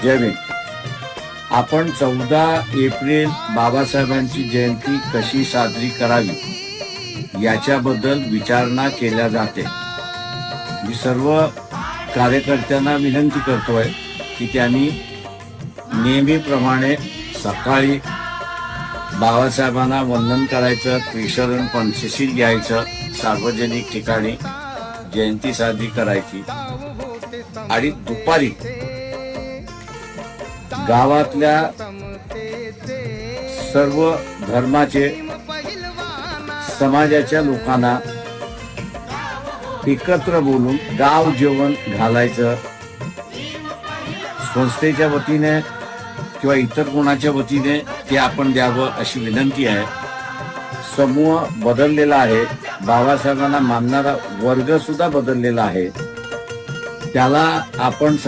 जय भीम. आपण 14 एप्रिल बाबासाहेबांची जयंती कशी साजरी करावी याच्याबद्दल विचारणा केल्या जाते. मी सर्व कार्यकर्त्यांना विनंती करतोय की त्यांनी नेहमीप्रमाणे सकाळी बाबासाहेबांना वंदन करायचं, त्रिशरण पंचशील घ्यायचं, सार्वजनिक ठिकाणी जयंती साजरी करायची आणि दुपारी गावातल्या सर्व धर्माचे समाजाच्या लोकांना एकत्र बोलून गाव जेवण घालायचं. संस्थेच्या वतीने किंवा इतर कोणाच्या वतीने ते आपण द्यावं अशी विनंती आहे. समूह बदललेला आहे, बाबासाहेबांना मानणारा वर्ग सुद्धा बदललेला आहे. त्याला आपण